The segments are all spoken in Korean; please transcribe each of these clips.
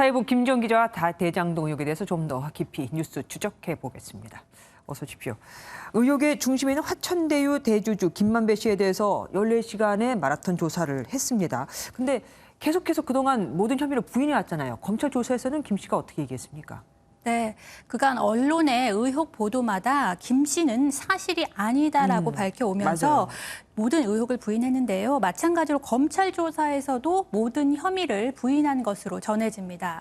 사회부 김지영 기자와 대장동 의혹에 대해서 좀 더 깊이 뉴스 추적해 보겠습니다. 어서 오십시오. 의혹의 중심에 있는 화천대유 대주주 김만배 씨에 대해서 14시간의 마라톤 조사를 했습니다. 근데 계속해서 그동안 모든 혐의를 부인해 왔잖아요. 검찰 조사에서는 김 씨가 어떻게 얘기했습니까? 네, 그간 언론의 의혹 보도마다 김 씨는 사실이 아니다라고 밝혀오면서 맞아요. 모든 의혹을 부인했는데요. 마찬가지로 검찰 조사에서도 모든 혐의를 부인한 것으로 전해집니다.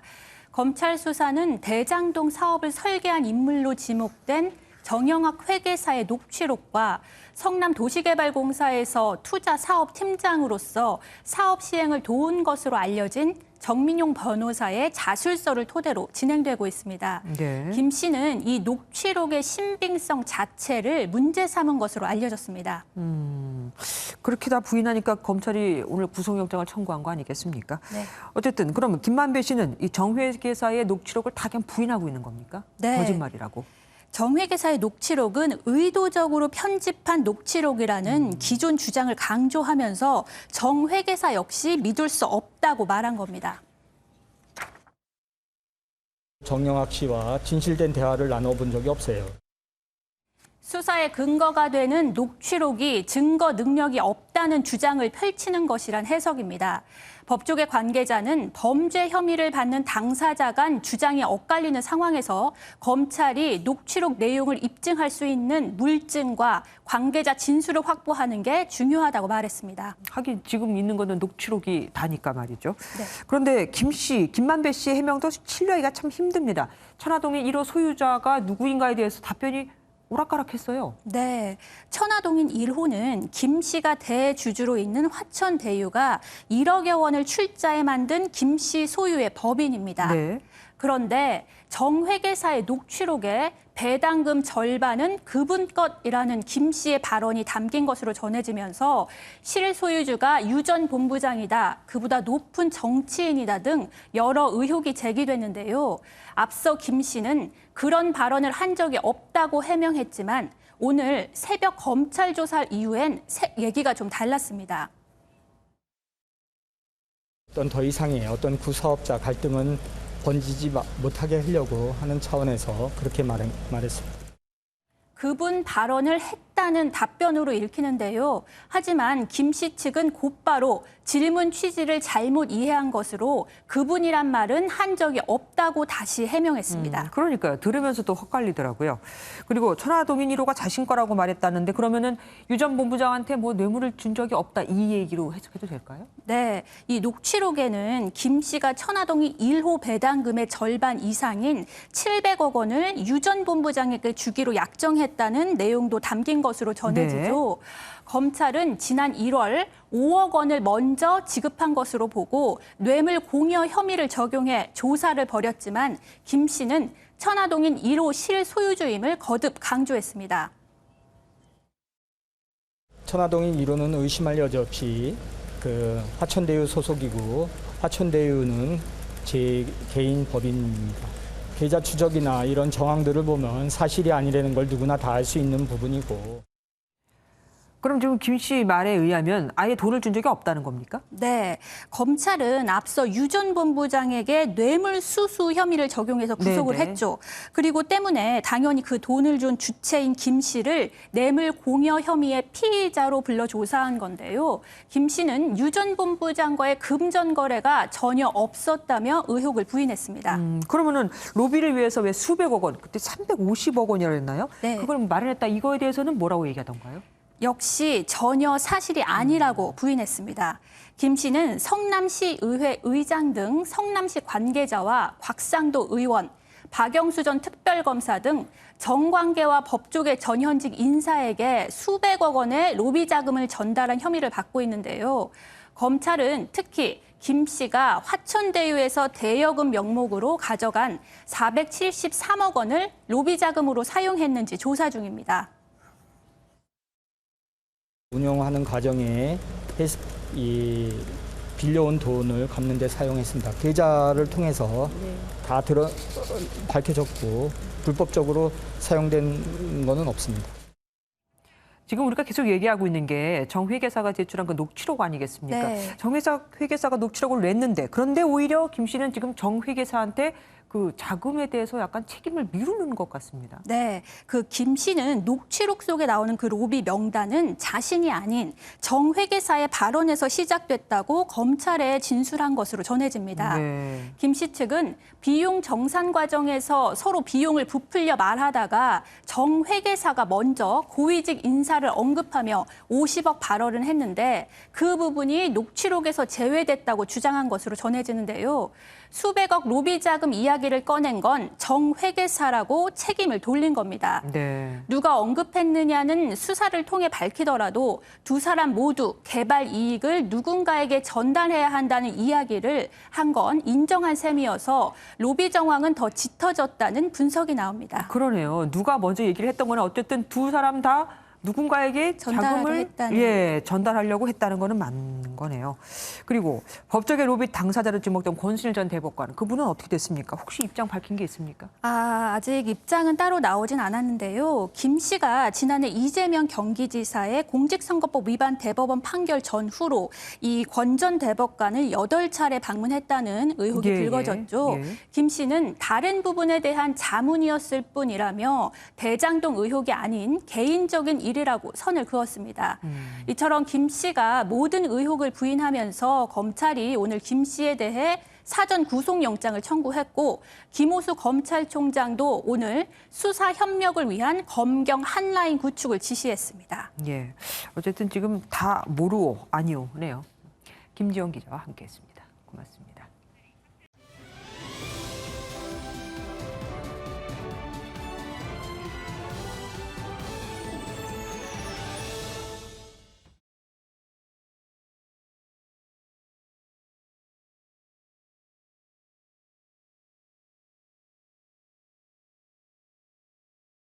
검찰 수사는 대장동 사업을 설계한 인물로 지목된 정영학 회계사의 녹취록과 성남도시개발공사에서 투자 사업 팀장으로서 사업 시행을 도운 것으로 알려진 정민용 변호사의 자술서를 토대로 진행되고 있습니다. 네. 김 씨는 이 녹취록의 신빙성 자체를 문제 삼은 것으로 알려졌습니다. 그렇게 다 부인하니까 검찰이 오늘 구속영장을 청구한 거 아니겠습니까? 네. 어쨌든 그러면 김만배 씨는 이 정회계사의 녹취록을 다 그냥 부인하고 있는 겁니까? 네. 거짓말이라고. 정회계사의 녹취록은 의도적으로 편집한 녹취록이라는 기존 주장을 강조하면서 정회계사 역시 믿을 수 없다고 말한 겁니다. 정영학 씨와 진실된 대화를 나눠본 적이 없어요. 수사의 근거가 되는 녹취록이 증거 능력이 없다는 주장을 펼치는 것이란 해석입니다. 법조계 관계자는 범죄 혐의를 받는 당사자 간 주장이 엇갈리는 상황에서 검찰이 녹취록 내용을 입증할 수 있는 물증과 관계자 진술을 확보하는 게 중요하다고 말했습니다. 하긴 지금 있는 거는 녹취록이 다니까 말이죠. 네. 그런데 김만배 씨의 해명도 신뢰하기가 참 힘듭니다. 천화동의 1호 소유자가 누구인가에 대해서 답변이 오락가락했어요. 네, 천화동인 1호는 김 씨가 대주주로 있는 화천대유가 1억여 원을 출자해 만든 김 씨 소유의 법인입니다. 네. 그런데 정회계사의 녹취록에 배당금 절반은 그분 것이라는 김 씨의 발언이 담긴 것으로 전해지면서 실소유주가 유 전 본부장이다, 그보다 높은 정치인이다 등 여러 의혹이 제기됐는데요. 앞서 김 씨는 그런 발언을 한 적이 없다고 해명했지만 오늘 새벽 검찰 조사 이후엔 얘기가 좀 달랐습니다. 더 이상의 어떤 구사업자 갈등은 번지지 못하게 하려고 하는 차원에서 그렇게 말했습니다. 그분 발언을 했다는 답변으로 읽히는데요. 하지만 김 씨 측은 곧바로 질문 취지를 잘못 이해한 것으로 그분이란 말은 한 적이 없다고 다시 해명했습니다. 그러니까요. 들으면서도 헛갈리더라고요. 그리고 천화동인 1호가 자신 거라고 말했다는데 그러면은 유 전 본부장한테 뭐 뇌물을 준 적이 없다 이 얘기로 해석해도 될까요? 네, 이 녹취록에는 김 씨가 천화동인 1호 배당금의 절반 이상인 700억 원을 유 전 본부장에게 주기로 약정했다는 내용도 담긴 것으로 전해지죠. 네. 검찰은 지난 1월 5억 원을 먼저 지급한 것으로 보고 뇌물 공여 혐의를 적용해 조사를 벌였지만 김 씨는 천화동인 1호 실소유주임을 거듭 강조했습니다. 천화동인 1호는 의심할 여지 없이 화천대유 소속이고 화천대유는 제 개인 법인입니다. 계좌 추적이나 이런 정황들을 보면 사실이 아니라는 걸 누구나 다 알 수 있는 부분이고. 그럼 지금 김 씨 말에 의하면 아예 돈을 준 적이 없다는 겁니까? 네, 검찰은 앞서 유 전 본부장에게 뇌물 수수 혐의를 적용해서 구속을 네네. 했죠. 그리고 때문에 당연히 그 돈을 준 주체인 김 씨를 뇌물 공여 혐의의 피의자로 불러 조사한 건데요. 김 씨는 유 전 본부장과의 금전 거래가 전혀 없었다며 의혹을 부인했습니다. 그러면은 로비를 위해서 왜 수백억 원, 그때 350억 원이라 했나요? 네. 그걸 마련했다 이거에 대해서는 뭐라고 얘기하던가요? 역시 전혀 사실이 아니라고 부인했습니다. 김 씨는 성남시 의회 의장 등 성남시 관계자와 곽상도 의원, 박영수 전 특별검사 등 정관계와 법조계 전현직 인사에게 수백억 원의 로비 자금을 전달한 혐의를 받고 있는데요. 검찰은 특히 김 씨가 화천대유에서 대여금 명목으로 가져간 473억 원을 로비 자금으로 사용했는지 조사 중입니다. 운영하는 과정에 빌려온 돈을 갚는 데 사용했습니다. 계좌를 통해서 다 밝혀졌고 불법적으로 사용된 것은 없습니다. 지금 우리가 계속 얘기하고 있는 게 정 회계사가 제출한 그 녹취록 아니겠습니까? 네. 정 회계사가 녹취록을 냈는데 그런데 오히려 김 씨는 지금 정 회계사한테 그 자금에 대해서 약간 책임을 미루는 것 같습니다. 네, 그 김 씨는 녹취록 속에 나오는 그 로비 명단은 자신이 아닌 정 회계사의 발언에서 시작됐다고 검찰에 진술한 것으로 전해집니다. 네. 김 씨 측은 비용 정산 과정에서 서로 비용을 부풀려 말하다가 정 회계사가 먼저 고위직 인사를 언급하며 50억 발언을 했는데 그 부분이 녹취록에서 제외됐다고 주장한 것으로 전해지는데요. 수백억 로비 자금 이야기를 꺼낸 건 정 회계사라고 책임을 돌린 겁니다. 네. 누가 언급했느냐는 수사를 통해 밝히더라도 두 사람 모두 개발 이익을 누군가에게 전달해야 한다는 이야기를 한 건 인정한 셈이어서 로비 정황은 더 짙어졌다는 분석이 나옵니다. 그러네요. 누가 먼저 얘기를 했던 거는 어쨌든 두 사람 다 누군가에게 전달하려 자금을 했다는. 전달하려고 했다는 거는 맞는 거네요. 그리고 법적의 로비 당사자로 지목된 권순일 전 대법관 그분은 어떻게 됐습니까? 혹시 입장 밝힌 게 있습니까? 아직 입장은 따로 나오진 않았는데요. 김 씨가 지난해 이재명 경기지사의 공직선거법 위반 대법원 판결 전후로 이 권 전 대법관을 8차례 방문했다는 의혹이 예, 불거졌죠. 예. 김 씨는 다른 부분에 대한 자문이었을 뿐이라며 대장동 의혹이 아닌 개인적인 일이라고 선을 그었습니다. 이처럼 김 씨가 모든 의혹을 부인하면서 검찰이 오늘 김 씨에 대해 사전 구속영장을 청구했고 김호수 검찰총장도 오늘 수사 협력을 위한 검경 한라인 구축을 지시했습니다. 예. 어쨌든 지금 다 모르오 아니오네요. 김지영 기자와 함께했습니다. 고맙습니다.